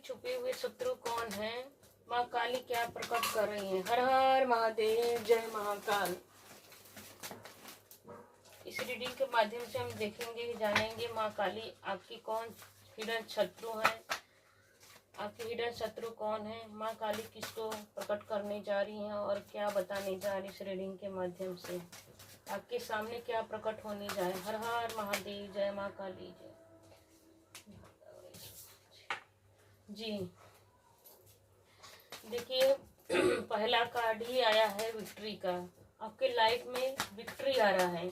छुपे हुए शत्रु कौन है, माँ काली क्या प्रकट कर रही है। हर हर महादेव, जय महाकाल। इस रीडिंग के माध्यम से हम देखेंगे, जानेंगे माँ काली आपकी कौन हिडन शत्रु है, आपकी हिडन शत्रु कौन है, माँ काली किसको प्रकट करने जा रही हैं और क्या बताने जा रही इस रीडिंग के माध्यम से, आपके सामने क्या प्रकट होने जाए। हर हर महादेव, जय माँ काली, जय। जी देखिए, पहला कार्ड ही आया है विक्ट्री का। आपके लाइफ में विक्ट्री आ रहा है,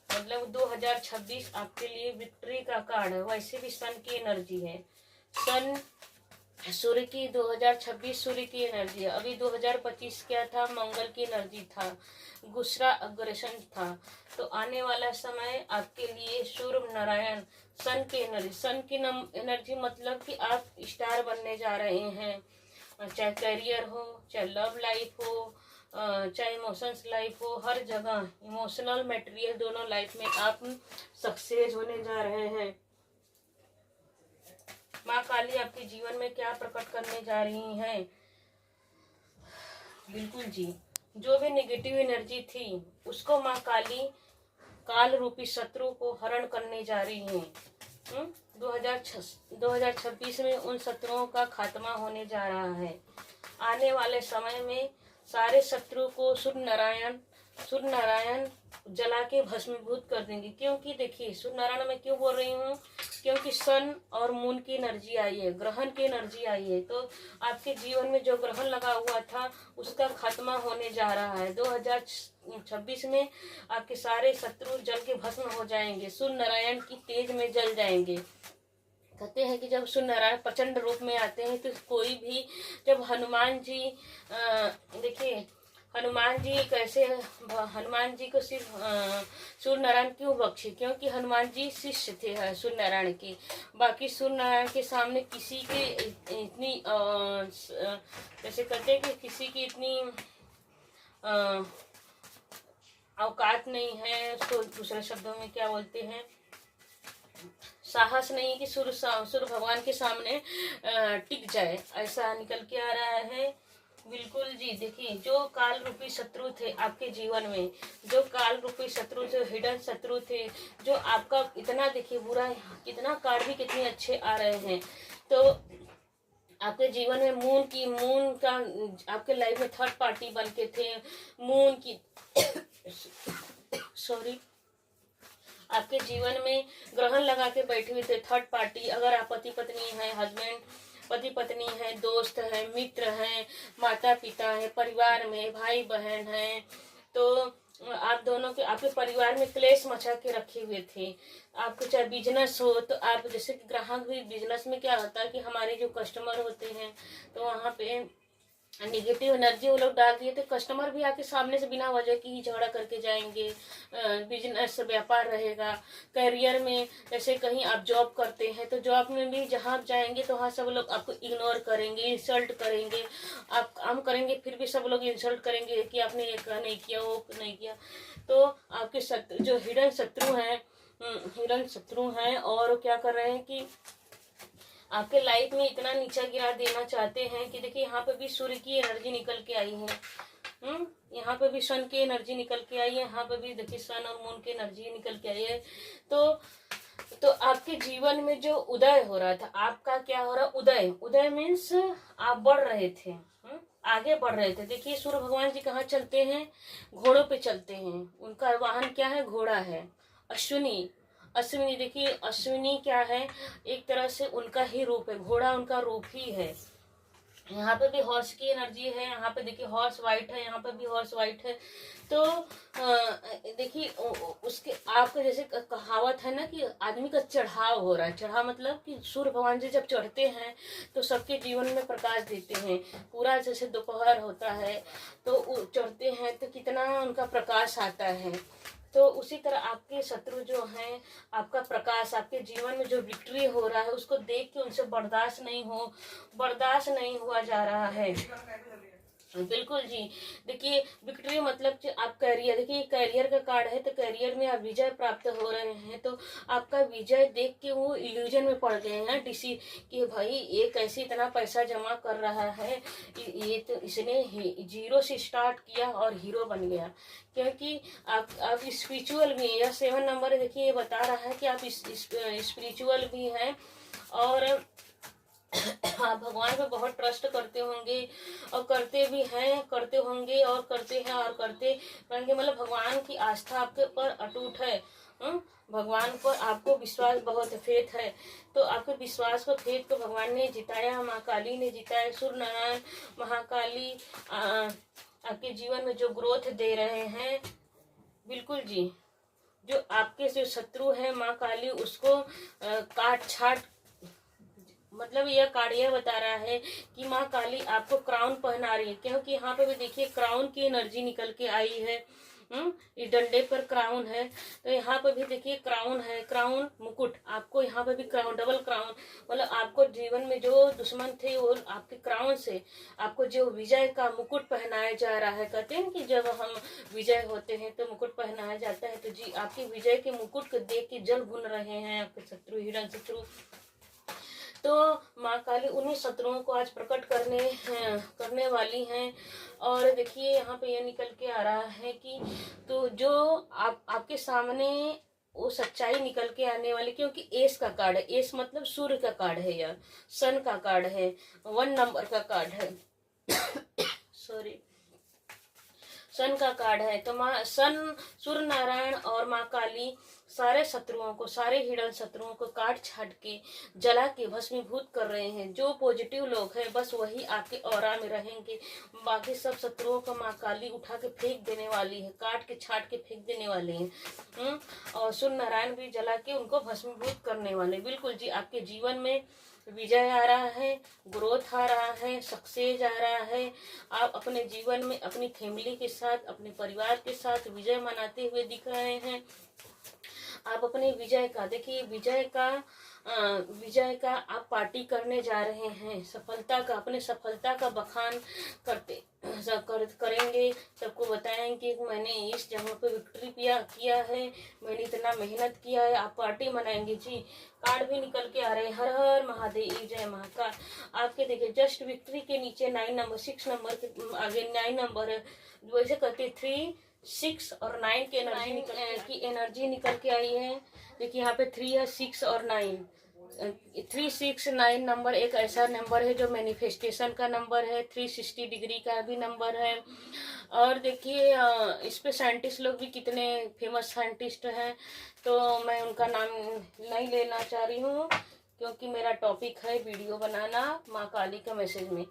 मतलब 2026 आपके लिए विक्ट्री का कार्ड है। वैसे भी सन की एनर्जी है, सन सूर्य की 2026 सूर्य की एनर्जी है। अभी 2025 क्या था, मंगल की एनर्जी था, गुस्सा अग्रेशन था। तो आने वाला समय आपके लिए सूर्य नारायण सन की एनर्जी, सन की एनर्जी मतलब कि आप स्टार बनने जा रहे हैं। चाहे करियर हो, चाहे लव लाइफ हो, चाहे इमोशंस लाइफ हो, हर जगह इमोशनल मटेरियल दोनों लाइफ में आप सक्सेस होने जा रहे हैं। माँ काली आपके जीवन में क्या प्रकट करने जा रही हैं। बिल्कुल जी, जो भी नेगेटिव एनर्जी थी उसको माँ काली काल रूपी शत्रु को हरण करने जा रही हैं। 2026 में उन शत्रुओं का खात्मा होने जा रहा है। आने वाले समय में सारे शत्रु को सूर्य नारायण जला के भस्मीभूत कर देंगे। क्योंकि देखिए, सूर्य नारायण मैं क्यों बोल रही हूँ, क्योंकि सन और मून की एनर्जी आई है, ग्रहण की एनर्जी आई है। तो आपके जीवन में जो ग्रहण लगा हुआ था उसका खात्मा होने जा रहा है। 2026 में आपके सारे शत्रु जल के भस्म हो जाएंगे, सूर्य नारायण की तेज में जल जाएंगे। कहते हैं कि जब सूर्य नारायण प्रचंड रूप में आते हैं तो कोई भी, जब हनुमान जी देखिए हनुमान जी कैसे, हनुमान जी को सिर्फ सूर्य नारायण क्यों बख्शे, क्योंकि हनुमान जी शिष्य थे सूर्य नारायण के। बाकी सूर्य नारायण के सामने किसी के इतनी जैसे कहते हैं कि किसी की इतनी औकात नहीं है, उसको दूसरे शब्दों में क्या बोलते हैं, साहस नहीं कि सूर्य भगवान के सामने टिक जाए, ऐसा निकल के आ रहा है। बिल्कुल जी, देखिए जो काल रूपी शत्रु थे आपके जीवन में, जो काल रूपी शत्रु थे, हिडन शत्रु थे, जो आपका इतना देखिए बुरा, कितना कार्ड भी कितने अच्छे आ रहे हैं। तो आपके जीवन में मून का आपके लाइफ में थर्ड पार्टी बन के थे, मून की सॉरी आपके जीवन में ग्रहण लगा के बैठे हुए थे थर्ड पार्टी। अगर आप पति पत्नी हैं, हस्बैंड पति पत्नी हैं, दोस्त हैं, मित्र हैं, माता पिता हैं, परिवार में भाई बहन हैं, तो आप दोनों के, आपके परिवार में क्लेश मचा के रखे हुए थे। आपको चाहे बिजनेस हो तो आप, जैसे कि ग्राहक भी, बिजनेस में क्या होता है कि हमारे जो कस्टमर होते हैं तो वहाँ पे निगेटिव एनर्जी वो लोग डाल दिए तो कस्टमर भी आके सामने से बिना वजह की ही झगड़ा करके जाएंगे। बिजनेस व्यापार रहेगा। करियर में जैसे कहीं आप जॉब करते हैं तो जॉब में भी जहाँ आप जाएंगे तो वहाँ सब लोग आपको इग्नोर करेंगे, इंसल्ट करेंगे। आप काम करेंगे फिर भी सब लोग इंसल्ट करेंगे कि आपने ये नहीं किया, वो नहीं किया। तो आपके शत्रु, जो हिडन शत्रु हैं और क्या कर रहे हैं कि आपके लाइफ में इतना नीचा गिरा देना चाहते हैं कि देखिए यहाँ पे भी सूर्य की एनर्जी निकल के आई है, यहाँ पे भी सन की एनर्जी निकल के आई है, यहाँ पे भी देखिए सन और मून की एनर्जी निकल के आई है। तो आपके जीवन में जो उदय हो रहा था, आपका क्या हो रहा, उदय मीन्स आप बढ़ रहे थे, आगे बढ़ रहे थे। देखिए सूर्य भगवान जी कहाँ चलते हैं, घोड़ों पे चलते हैं। उनका वाहन क्या है, घोड़ा है, अश्विनी। देखिए अश्विनी क्या है, एक तरह से उनका ही रूप है, घोड़ा उनका रूप ही है। यहाँ पे भी हॉर्स की एनर्जी है, यहाँ पे देखिए हॉर्स वाइट है, यहाँ पे भी हॉर्स वाइट है। तो देखिए उसके आपके जैसे कहावत है ना कि आदमी का चढ़ाव हो रहा है। चढ़ाव मतलब कि सूर्य भगवान जी जब चढ़ते हैं तो सबके जीवन में प्रकाश देते हैं। पूरा जैसे दोपहर होता है तो चढ़ते हैं तो कितना उनका प्रकाश आता है। तो उसी तरह आपके शत्रु जो हैं, आपका प्रकाश, आपके जीवन में जो विक्ट्री हो रहा है उसको देख के उनसे बर्दाश्त नहीं हुआ जा रहा है। बिल्कुल जी। देखिए विक्ट्री मतलब कि आप कैरियर, देखिए कैरियर का कार्ड है, तो कैरियर में आप विजय प्राप्त हो रहे हैं, तो आपका विजय देख के वो इल्यूजन में पड़ गए हैं डिसी कि भाई ये कैसे इतना पैसा जमा कर रहा है, ये तो इसने जीरो से स्टार्ट किया और हीरो बन गया। क्योंकि आप स्पिरिचुअल भी, यह 7 नंबर देखिए ये बता रहा है कि आप स्पिरिचुअल भी हैं और आप भगवान पे बहुत ट्रस्ट करते होंगे और करते भी हैं, करते होंगे और करते हैं और करते रहेंगे, मतलब भगवान की आस्था आपके ऊपर अटूट है। भगवान पर आपको विश्वास बहुत फेथ है, तो आपके विश्वास को, फेथ को भगवान ने जिताया, माँ काली ने जिताया, सूर्य नारायण महाकाली आपके जीवन में जो ग्रोथ दे रहे हैं। बिल्कुल जी। जो आपके जो शत्रु है माँ काली उसको काट छाट, मतलब यह कार्ड यह बता रहा है कि माँ काली आपको क्राउन पहना रही है, क्योंकि यहाँ पे भी देखिए क्राउन की एनर्जी निकल के आई है। इस डंडे पर क्राउन है, तो यहाँ पे भी देखिए क्राउन है, क्राउन मुकुट, आपको यहाँ पे भी क्राउन, डबल क्राउन, मतलब आपको जीवन में जो दुश्मन थे वो आपके क्राउन से आपको जो विजय का मुकुट पहनाया जा रहा है। कहते हैं कि जब हम विजय होते हैं तो मुकुट पहनाया जाता है, तो जी आपके विजय के मुकुट को देख के जल भुन रहे हैं आपके शत्रु, हिरण शत्रु। तो माँ काली उन्हीं शत्रुओं को आज प्रकट करने वाली हैं। और देखिए यहाँ पे ये निकल के आ रहा है कि तो जो आपके सामने वो सच्चाई निकल के आने वाली, क्योंकि एस का कार्ड है, एस मतलब सूर्य का कार्ड है या सन का कार्ड है, 1 नंबर का कार्ड है सॉरी, सन का कार्ड है। तो माँ सन, सूर्य नारायण और माँ काली सारे शत्रुओं को, सारे हिडन शत्रुओं को काट छाट के जला के भस्मीभूत कर रहे हैं। जो पॉजिटिव लोग हैं बस वही आपके ऑरा में रहेंगे, बाकी सब शत्रुओं को माँ काली उठा के फेंक देने वाली है, काट के छाट के फेंक देने वाले हैं। और सूर्य नारायण भी जला के उनको भस्मीभूत करने वाले। बिल्कुल जी, आपके जीवन में विजय आ रहा है, ग्रोथ आ रहा है, सक्सेस आ रहा है। आप अपने जीवन में अपनी फैमिली के साथ, अपने परिवार के साथ विजय मनाते हुए दिख रहे हैं। आप अपने विजय का, देखिए विजय का आप पार्टी करने जा रहे हैं, सफलता का, अपने सफलता का बखान करेंगे, सबको बताएंगे कि मैंने इस जगह पे विक्ट्री किया है, मैंने इतना मेहनत किया है, आप पार्टी मनाएंगे जी। कार्ड भी निकल के आ रहे हैं, हर हर महादेव, जय महाकाल। आपके देखिए जस्ट विक्ट्री के नीचे 9 नंबर, 6 नंबर के आगे 9 नंबर है, वैसे कहते 3, 6 और 9 की एनर्जी निकल के आई है। देखिए यहाँ पे 3 है, 6 और 9, 3, 6, 9 नंबर एक ऐसा नंबर है जो मैनिफेस्टेशन का नंबर है, 360 डिग्री का भी नंबर है। और देखिए इस पे साइंटिस्ट लोग भी कितने फेमस साइंटिस्ट हैं, तो मैं उनका नाम नहीं लेना चाह रही हूँ क्योंकि मेरा टॉपिक है वीडियो बनाना माँ काली का मैसेज में।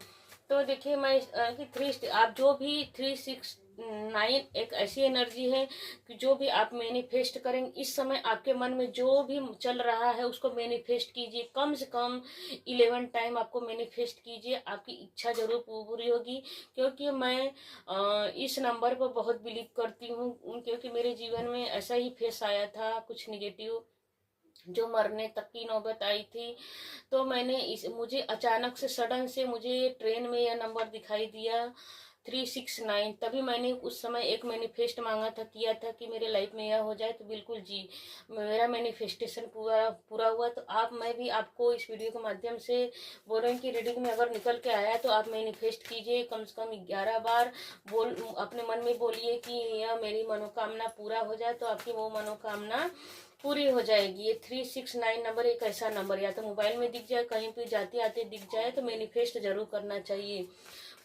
तो देखिए मैं कि आप जो भी 3, 6, 9 एक ऐसी एनर्जी है कि जो भी आप मैनिफेस्ट करेंगे इस समय, आपके मन में जो भी चल रहा है उसको मैनिफेस्ट कीजिए, कम से कम 11 टाइम आपको मैनिफेस्ट कीजिए, आपकी इच्छा जरूर पूरी होगी। क्योंकि मैं इस नंबर पर बहुत बिलीव करती हूँ, क्योंकि मेरे जीवन में ऐसा ही फेस आया था, कुछ निगेटिव जो मरने तक की नौबत आई थी। तो मुझे अचानक से सडन से मुझे ट्रेन में यह नंबर दिखाई दिया 369, तभी मैंने उस समय एक मैनिफेस्ट मांगा था, किया था कि मेरे लाइफ में यह हो जाए। तो बिल्कुल जी मेरा मैनिफेस्टेशन पूरा हुआ। तो मैं भी आपको इस वीडियो के माध्यम से बोल रही हूँ कि रीडिंग में अगर निकल के आया तो आप मैनिफेस्ट कीजिए, कम से कम 11 बार अपने मन में बोलिए कि यह मेरी मनोकामना पूरा हो जाए, तो आपकी वो मनोकामना पूरी हो जाएगी। ये 369 नंबर एक ऐसा नंबर, या तो मोबाइल में दिख जाए, कहीं पे जाते आते दिख जाए, तो मैनिफेस्ट जरूर करना चाहिए।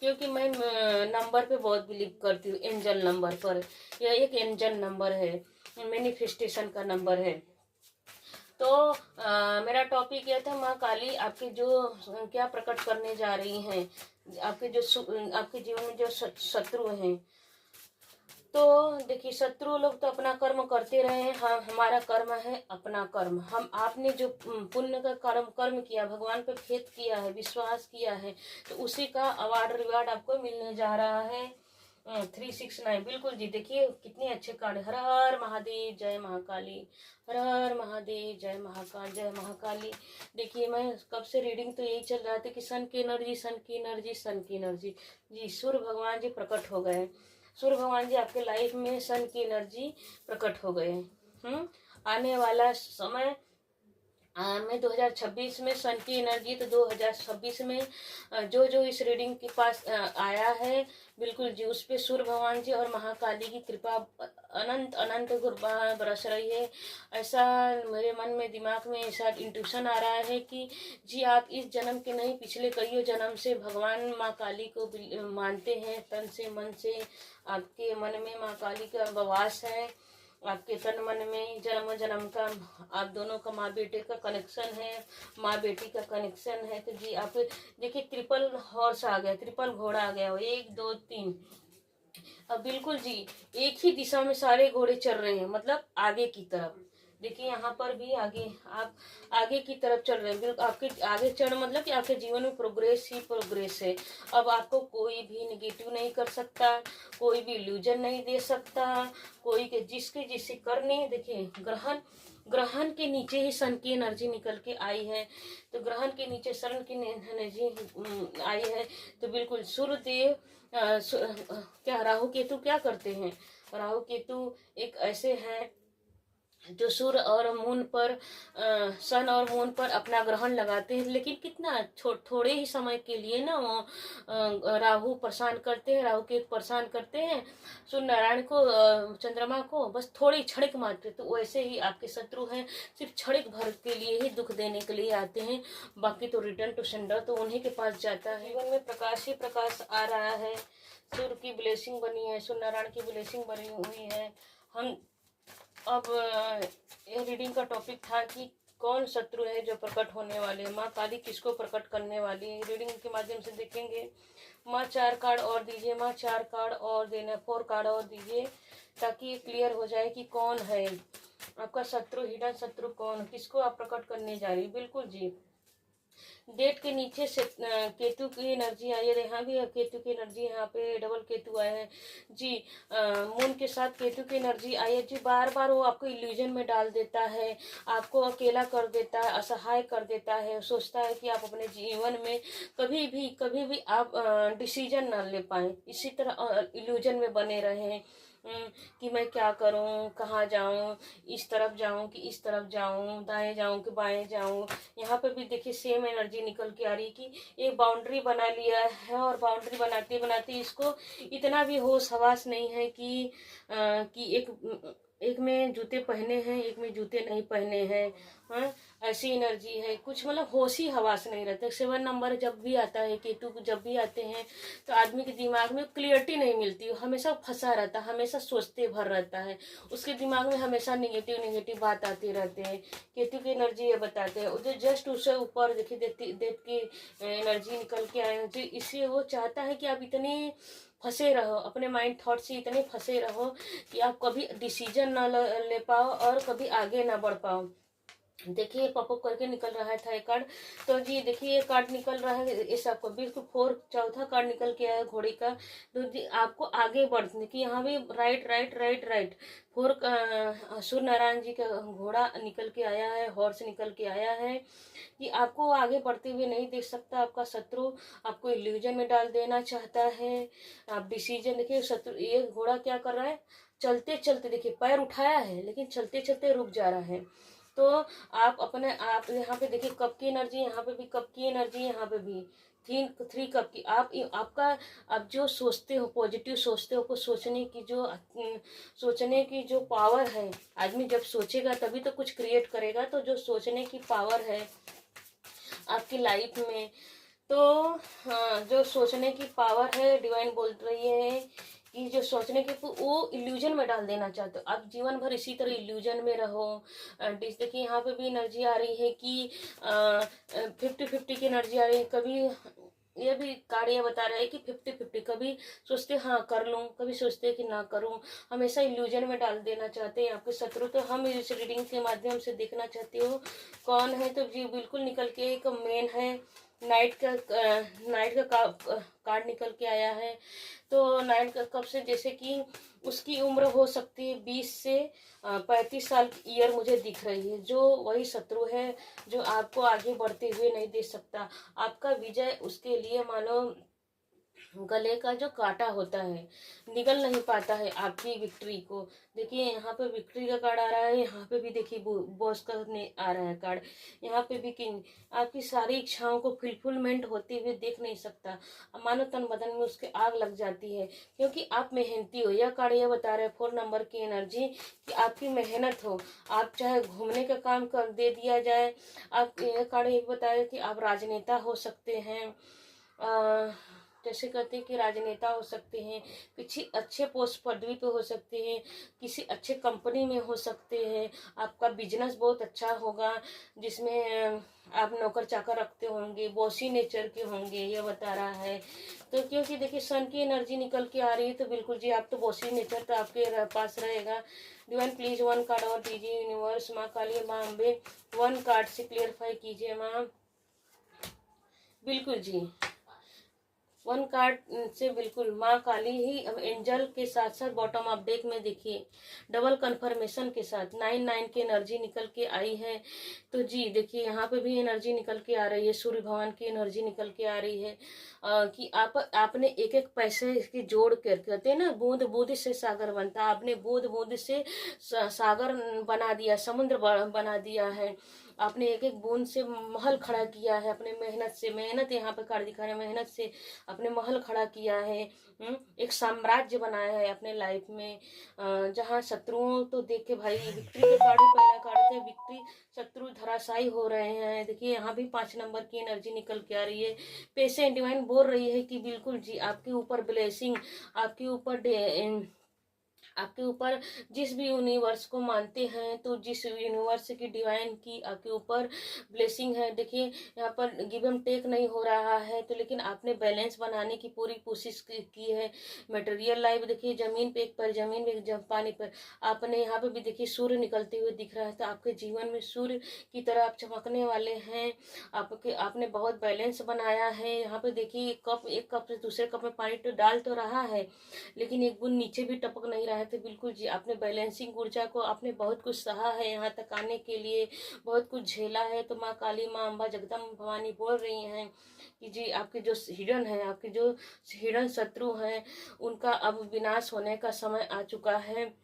क्योंकि मैं नंबर पे बहुत बिलीव करती हूँ, एंजल नंबर पर। यह एक एंजल नंबर है, मैनिफेस्टेशन का नंबर है। तो मेरा टॉपिक यह था, माँ काली आपके जो क्या प्रकट करने जा रही हैं, आपके जीवन में जो शत्रु हैं। तो देखिए शत्रु लोग तो अपना कर्म करते रहे हैं, हाँ हमारा कर्म है अपना कर्म। आपने जो पुण्य का कर्म किया, भगवान पे फेथ किया है, विश्वास किया है, तो उसी का अवार्ड रिवार्ड आपको मिलने जा रहा है। 369 बिल्कुल जी। देखिए कितने अच्छे कार्ड। हर हर महादेव, जय महाकाली। हर हर महादेव, जय महाकाल, जय महाकाली। देखिए मैं कब से रीडिंग तो यही चल रहा था कि सन की एनर्जी, सन की एनर्जी, सन की एनर्जी। जी सूर्य भगवान जी प्रकट हो गए। सूर्य भगवान जी आपके लाइफ में सन की एनर्जी प्रकट हो गए। आने वाला समय में 2026 में सन की एनर्जी, तो 2026 में जो जो इस रीडिंग के पास आया है, बिल्कुल जी उस पे सूर्य भगवान जी और महाकाली की कृपा अनंत अनंत कृपा बरस रही है। ऐसा मेरे मन में, दिमाग में ऐसा इंट्यूशन आ रहा है कि जी आप इस जन्म के नहीं, पिछले कईयों जन्म से भगवान माँ काली को मानते हैं तन से मन से। आपके मन में माँ काली का वास है, आपके तन मन में जन्म जन्म का आप दोनों का माँ बेटे का कनेक्शन है, माँ बेटी का कनेक्शन है। तो जी आप देखिए ट्रिपल हॉर्स आ गया, ट्रिपल घोड़ा आ गया, 1 2 3। अब बिल्कुल जी एक ही दिशा में सारे घोड़े चल रहे हैं, मतलब आगे की तरफ। देखिए यहाँ पर भी आगे, आप आगे की तरफ चल रहे हैं। बिल्कुल आपके आगे चढ़, मतलब कि आपके जीवन में प्रोग्रेस ही प्रोग्रेस है। अब आपको कोई भी निगेटिव नहीं कर सकता, कोई भी इल्यूजन नहीं दे सकता, कोई के जिसके जिससे करने। देखिए ग्रहण, ग्रहण के नीचे ही सन की एनर्जी निकल के आई है। तो ग्रहण के नीचे सन की एनर्जी आई है। तो बिल्कुल सूर्यदेव क्या राहु केतु क्या करते हैं? राहु केतु एक ऐसे हैं जो सूर्य और मून पर, सन और मून पर अपना ग्रहण लगाते हैं, लेकिन कितना थोड़े ही समय के लिए ना वो राहु परेशान करते हैं, राहु केतु परेशान करते हैं सूर्य नारायण को, चंद्रमा को, बस थोड़ी क्षणिक मात्र। तो वैसे ही आपके शत्रु हैं, सिर्फ क्षणिक भर के लिए ही दुख देने के लिए आते हैं, बाकी तो रिटर्न टू सेंडर तो उन्हीं के पास जाता है। जीवन में प्रकाश ही प्रकाश आ रहा है, सूर्य की ब्लेसिंग बनी है, सूर्य नारायण की ब्लेसिंग बनी हुई है। हम अब ये रीडिंग का टॉपिक था कि कौन शत्रु है जो प्रकट होने वाले, माँ काली किसको प्रकट करने वाली है, रीडिंग के माध्यम से देखेंगे। माँ 4 कार्ड और दीजिए, माँ 4 कार्ड और देना, 4 कार्ड और दीजिए, ताकि ये क्लियर हो जाए कि कौन है आपका शत्रु, हिडन शत्रु कौन, किसको आप प्रकट करने जा रही। बिल्कुल जी डेट के नीचे से केतु की एनर्जी आई है, यहाँ भी केतु की एनर्जी, यहाँ पे डबल केतु आए हैं जी। मून के साथ केतु की एनर्जी आई है जी। बार बार वो आपको इल्यूजन में डाल देता है, आपको अकेला कर देता है, असहाय कर देता है, सोचता है कि आप अपने जीवन में कभी भी आप डिसीजन ना ले पाए, इसी तरह इल्यूजन में बने रहें कि मैं क्या करूं, कहाँ जाऊं, इस तरफ जाऊं कि इस तरफ जाऊं, दाएं जाऊं कि बाएं जाऊं। यहाँ पे भी देखिए सेम एनर्जी निकल के आ रही कि एक बाउंड्री बना लिया है, और बाउंड्री बनाते बनाते इसको इतना भी होश हवास नहीं है कि एक में जूते पहने हैं, एक में जूते नहीं पहने हैं। हाँ ऐसी एनर्जी है कुछ, मतलब होश ही हवास नहीं रहता। 7 नंबर जब भी आता है, केतु जब भी आते हैं, तो आदमी के दिमाग में क्लियरिटी नहीं मिलती, हमेशा फंसा रहता है, हमेशा सोचते भर रहता है, उसके दिमाग में हमेशा निगेटिव निगेटिव बात आती रहते हैं। केतु की एनर्जी ये बताते हैं, जो जस्ट उससे ऊपर देखिए डेथ की एनर्जी निकल के आए जी। इसलिए वो चाहता है कि आप इतने फंसे रहो, अपने माइंड थॉट से इतने फंसे रहो कि आप कभी डिसीजन ना ले पाओ और कभी आगे ना बढ़ पाओ। देखिए पॉपअप करके निकल रहा है था एक कार्ड, तो जी देखिए ये कार्ड निकल रहा है इस आपको बिल्कुल 4 चौथा कार्ड निकल के आया घोड़े का। तो जी आपको आगे बढ़ने की, यहाँ भी right right right right 4 Surya Narayan ji का घोड़ा निकल के आया है, हॉर्स निकल के आया है कि आपको आगे बढ़ते हुए नहीं देख सकता। आपका शत्रु आपको इल्यूजन में डाल देना चाहता है। आप डिसीजन देखिए, शत्रु ये घोड़ा क्या कर रहा है, चलते चलते देखिए पैर उठाया है लेकिन चलते चलते रुक जा रहा है। तो आप अपने आप यहाँ पे देखिए कप की एनर्जी, यहाँ पे भी कप की एनर्जी, यहाँ पे भी 3 कप की। आपका आप जो सोचते हो, पॉजिटिव सोचते हो, कुछ सोचने की जो पावर है, आदमी जब सोचेगा तभी तो कुछ क्रिएट करेगा। तो जो सोचने की पावर है आपकी लाइफ में, तो हाँ जो सोचने की पावर है, डिवाइन बोल रही है कि जो सोचने के वो इल्यूजन में डाल देना चाहते हो, आप जीवन भर इसी तरह इल्यूजन में रहो। देखिए यहाँ पे भी एनर्जी आ रही है कि 50-50 की एनर्जी आ रही है। कभी ये भी कार्य बता रहा है कि 50-50, कभी सोचते हाँ कर लूँ, कभी सोचते कि ना करूँ, हमेशा इल्यूजन में डाल देना चाहते हैं आपके शत्रु। तो हम इस रीडिंग के माध्यम से देखना चाहते हो कौन है, तो जी बिल्कुल निकल के एक मेन है 9 नाइट का कार्ड निकल के आया है। तो नाइट का कब से, जैसे कि उसकी उम्र हो सकती है 20 से 35 साल की ईयर मुझे दिख रही है। जो वही शत्रु है जो आपको आगे बढ़ते हुए नहीं देख सकता। आपका विजय उसके लिए मानो गले का जो कांटा होता है निगल नहीं पाता है आपकी विक्ट्री को। देखिए यहाँ पे विक्ट्री का कार्ड आ रहा है, यहाँ पे भी देखिए बॉस का आ रहा है कार्ड, यहाँ पे भी किंग। आपकी सारी इच्छाओं को फुलफिलमेंट होते हुए देख नहीं सकता। मानो तन बदन में उसके आग लग जाती है, क्योंकि आप मेहनती हो। यह कार्ड यह बता रहा है 4 नंबर की एनर्जी कि आपकी मेहनत हो। आप चाहे घूमने का काम कर दे दिया जाए, आप यह कार्ड ये बता रहे कि आप राजनेता हो सकते हैं। जैसे कहते हैं कि राजनेता हो सकते हैं, किसी अच्छे पोस्ट पदवी पे हो सकते हैं, किसी अच्छे कंपनी में हो सकते हैं। आपका बिजनेस बहुत अच्छा होगा, जिसमें आप नौकर चाकर रखते होंगे, बॉसी नेचर के होंगे, ये बता रहा है। तो क्योंकि देखिए सन की एनर्जी निकल के आ रही है, तो बिल्कुल जी आप तो बॉसी नेचर तो आपके पास रहेगा। डिवाइन प्लीज 1 कार्ड और दीजिए यूनिवर्स। माँ काली, माँ अम्बे 1 कार्ड से क्लियरफाई कीजिए माँ। बिल्कुल जी 1 कार्ड से बिल्कुल माँ काली ही एंजल के साथ साथ बॉटम ऑफ डेक में देखिए डबल कंफर्मेशन के साथ 9 की एनर्जी निकल के आई है। तो जी देखिए यहाँ पे भी एनर्जी निकल के आ रही है, सूर्य भगवान की एनर्जी निकल के आ रही है कि आपने एक एक पैसे की जोड़ कर, कहते हैं ना बूंद बूंद से सागर बनता, आपने बूंद बूंद से सागर बना दिया, समुद्र बना दिया है। आपने एक एक बूंद से महल खड़ा किया है अपने मेहनत से। मेहनत यहाँ पे कार्ड दिखा रहे हैं, मेहनत से अपने महल खड़ा किया है। एक साम्राज्य बनाया है अपने लाइफ में, जहाँ शत्रुओं तो देख के भाई विक्ट्री के कार्ड ही पहला कार्ड थे, विक्ट्री शत्रु धराशायी हो रहे हैं। देखिए यहाँ भी 5 नंबर की एनर्जी निकल के आ रही है। पेशेंट डिवाइन बोल रही है कि बिल्कुल जी आपके ऊपर ब्लेसिंग, आपके ऊपर जिस भी यूनिवर्स को मानते हैं, तो जिस यूनिवर्स की डिवाइन की आपके ऊपर ब्लेसिंग है। देखिए यहाँ पर गिव एंड टेक नहीं हो रहा है, तो लेकिन आपने बैलेंस बनाने की पूरी कोशिश की है। मटेरियल लाइफ देखिए जमीन पे एक पर, जमीन पे जब पानी पर, आपने यहाँ पे भी देखिए सूर्य निकलते हुए दिख रहा है। तो आपके जीवन में सूर्य की तरह आप चमकने वाले हैं। आपने बहुत बैलेंस बनाया है। यहाँ पे देखिए एक कप से दूसरे कप में पानी तो डाल तो रहा है, लेकिन एक बूंद नीचे भी टपक नहीं रहा है। तो बिल्कुल जी आपने बैलेंसिंग ऊर्जा को, आपने बहुत कुछ सहा है यहाँ तक आने के लिए, बहुत कुछ झेला है। तो माँ काली, माँ अम्बा, जगदम्बा भवानी बोल रही हैं कि जी आपके जो हिडन है, आपके जो हिडन शत्रु हैं, उनका अब विनाश होने का समय आ चुका है।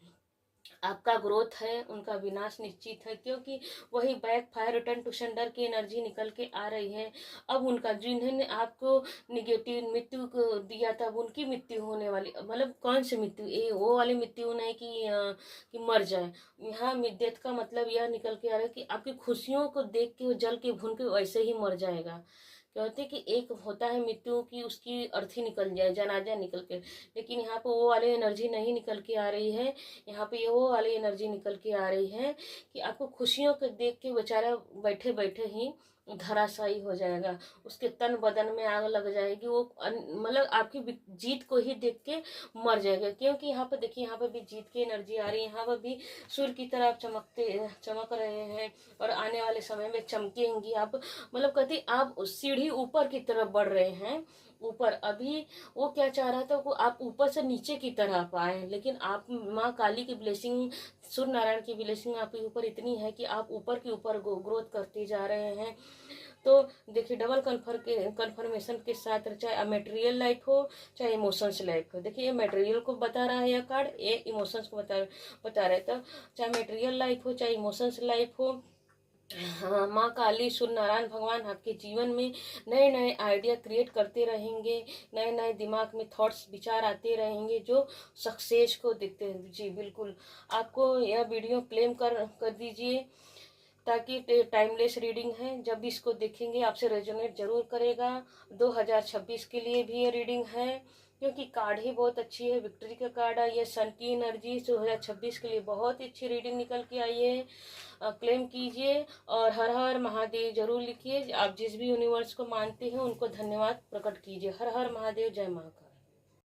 आपका ग्रोथ है, उनका विनाश निश्चित है, क्योंकि वही back fire return to sender की एनर्जी निकल के आ रही है। अब उनका, जिन्होंने आपको निगेटिव मृत्यु को दिया था, उनकी मृत्यु होने वाली, मतलब कौन सी मृत्यु, ये वो वाली मृत्यु नहीं कि मर जाए। यहाँ डेथ का मतलब यह निकल के आ रहा है कि आपकी खुशियों को देख के वो जल के भून के वैसे ही मर जाएगा। कहते कि एक होता है मृत्यु की, उसकी अर्थी निकल जाए, जनाजा निकल के, लेकिन यहाँ पे वो वाली एनर्जी नहीं निकल के आ रही है। यहाँ पे ये वो वाली एनर्जी निकल के आ रही है कि आपको खुशियों को देख के बेचारा बैठे बैठे ही धराशायी हो जाएगा, उसके तन बदन में आग लग जाएगी, वो मतलब आपकी जीत को ही देख के मर जाएगा। क्योंकि यहाँ पे देखिए यहाँ पे भी जीत की एनर्जी आ रही है, यहाँ पे भी सूर्य की तरह आप चमक रहे हैं, और आने वाले समय में चमकेंगी आप। मतलब कहती आप सीढ़ी ऊपर की तरफ बढ़ रहे हैं, ऊपर। अभी वो क्या चाह रहा था वो आप ऊपर से नीचे की तरफ आए, लेकिन आप माँ काली की ब्लेसिंग, सूर्य नारायण की ब्लेसिंग आपके ऊपर इतनी है कि आप ऊपर के ऊपर ग्रोथ करते जा रहे हैं। तो देखिए डबल कन्फर्मेशन के साथ, चाहे मटेरियल लाइफ हो चाहे इमोशंस लाइफ हो। देखिए ये मटेरियल को बता रहा है यह कार्ड, ये इमोशंस को बता रहा है। तो चाहे मटेरियल लाइफ हो चाहे इमोशंस लाइफ हो, हाँ माँ काली, सूर्य नारायण भगवान आपके जीवन में नए नए आइडिया क्रिएट करते रहेंगे, नए नए दिमाग में थॉट्स विचार आते रहेंगे जो सक्सेस को देखते हैं। जी बिल्कुल आपको यह वीडियो क्लेम कर दीजिए, ताकि टाइमलेस रीडिंग है, जब भी इसको देखेंगे आपसे रेजोनेट जरूर करेगा। 2026 के लिए भी ये रीडिंग है, क्योंकि कार्ड ही बहुत अच्छी है, विक्ट्री का कार्ड है, ये सन की एनर्जी 2026 के लिए बहुत ही अच्छी रीडिंग निकल के आई है। क्लेम कीजिए और हर हर महादेव जरूर लिखिए। आप जिस भी यूनिवर्स को मानते हैं उनको धन्यवाद प्रकट कीजिए। हर हर महादेव, जय महाकाल।